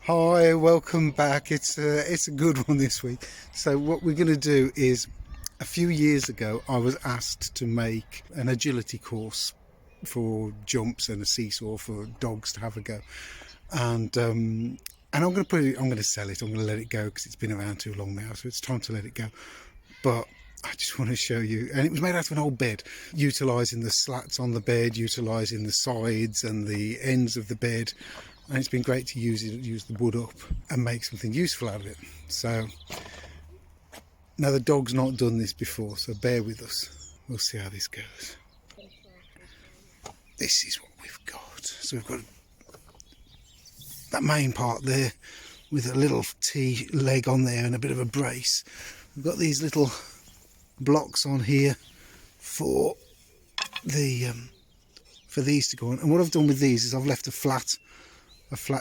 Hi, welcome back. It's a good one this week. So what we're going to do is, a few years ago I was asked to make an agility course for jumps and a seesaw for dogs to have a go, and I'm going to sell it. I'm going to let it go because it's been around too long now, so it's time to let it go. But I just want to show you, and it was made out of an old bed, utilising the slats on the bed, utilising the sides and the ends of the bed, and it's been great to use the wood up and make something useful out of it. So now the dog's not done this before, so bear with us. We'll see how this goes. This is what we've got. So we've got that main part there with a little T leg on there and a bit of a brace. We've got these little blocks on here for these to go on, and what I've done with these is I've left a flat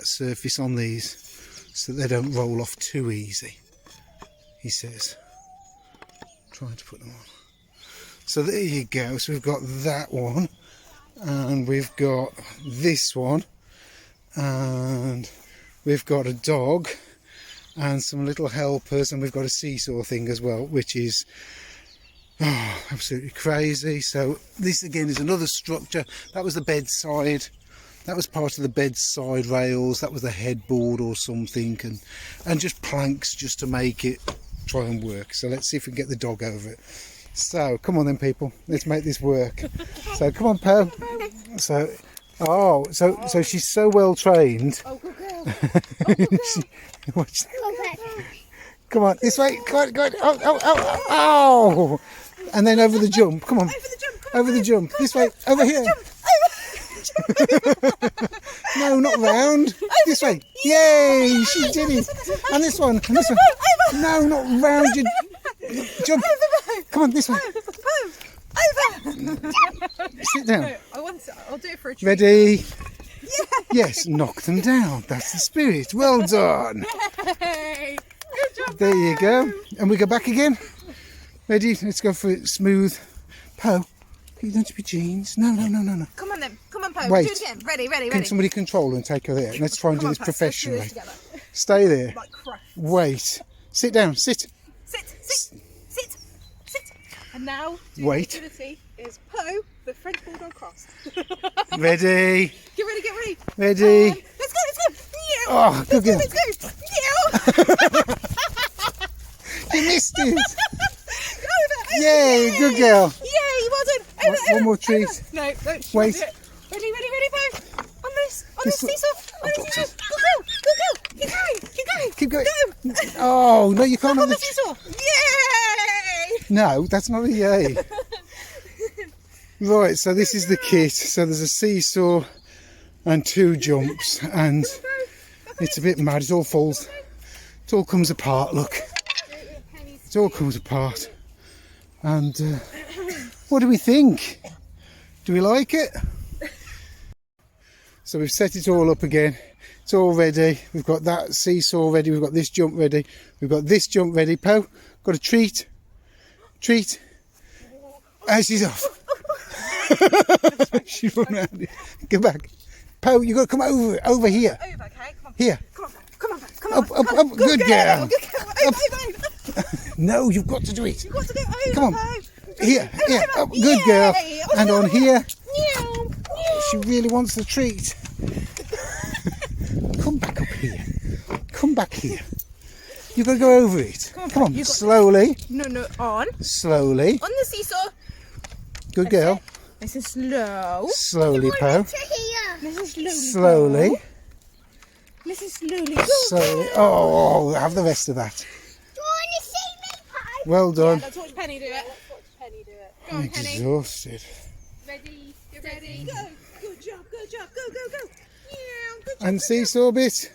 surface on these so they don't roll off too easy, he says. Trying to put them on. So there you go. So we've got that one, and we've got this one, and we've got a dog and some little helpers, and we've got a seesaw thing as well, which is absolutely crazy. So this again is another structure. That was the bedside. That was part of the bedside rails. That was the headboard or something, and just planks just to make it try and work. So let's see if we can get the dog over it. So come on then, people, let's make this work. So come on, Pearl. So so she's so well trained. Oh, good girl. Come on, this way. Go on. Oh. And then over the jump. Come on. Over the jump. This way. Over here. No, not round. This way. Yay! She did it. And this one. And this one. No, not round. You jump. Come on, this way. Sit down. I'll do it for a treat. Ready? Yes, knock them down. That's the spirit. Well done. Hey, good job. There you go. And we go back again. Ready? Let's go for it smooth. Poe, you don't have to be jeans. No. Come on then. Come on, Poe. Wait. Do it again. Ready. Can somebody control her and take her there? Let's try and do this Poe. professionally. Let's do this together. Stay there. Like crush. Wait. Sit down. Sit. Sit. And now, Wait. The activity is Poe, the French Bulldog cross. Ready. Get ready. Ready. Let's go. Yeah. Oh, good girl. Let's go. Yeah. You missed it. Over. Yay, good girl. Yay, well done. Over. One more treat. No, don't Wait. do it. Ready, Poe. On this This seesaw. Good girl. Keep going. Keep going. Oh, no, you can't On have the the... seesaw. Yay. No, that's not a yay. Right, so this is the kit. So there's a seesaw and 2 jumps, and it's a bit mad. It all falls. It all comes apart, look. It all comes apart. And what do we think? Do we like it? So we've set it all up again. It's all ready. We've got that seesaw ready. We've got this jump ready. We've got this jump ready. Poe, got a treat. And she's off. She's run around it. Go back. Poe, you got to come over here. Over, okay? Come on. Here. Come on. Up. Good girl. Over. No, you've got to do it. You've got to go over. Come on. Poe. Here. Up. Good Yay. girl. And on here. Meow. She really wants the treat. Come back up here. Come back here. You've got to go over it. Come on. Slowly. No, on. Slowly. On the seesaw. Good girl. This is slow. Slowly, Poe. This is slowly. Slowly. This is slowly. Slowly. Oh, have the rest of that. Do you want to see me, Poe? Well done. Let's watch Penny do it. Go I'm on, Penny. exhausted. Ready. Get ready. Go. Good job. Go. Yeah, good job. And seesaw bit.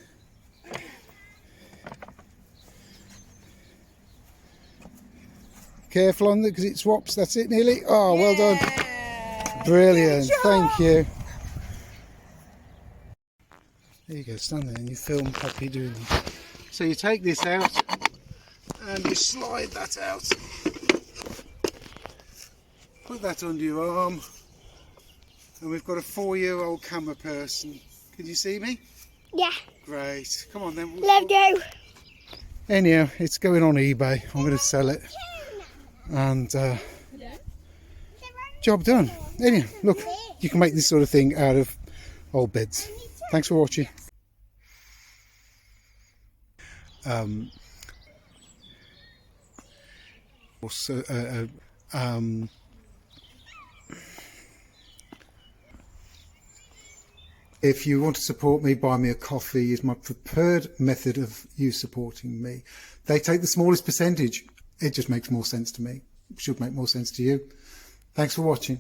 Careful on it because it swaps. That's it nearly. Oh, well done. Yeah. Brilliant. Good job. Thank you. There you go. Stand there and you film Poppy doing it. So you take this out and you slide that out. Put that under your arm. And we've got a 4-year-old camera person. Can you see me? Yeah. Great. Come on then. Love you. Anyhow, it's going on eBay. I'm going to sell it. And job done. Anyhow, look, you can make this sort of thing out of old beds. Thanks for watching. If you want to support me, buy me a coffee is my preferred method of you supporting me. They take the smallest percentage. It just makes more sense to me. It should make more sense to you. Thanks for watching.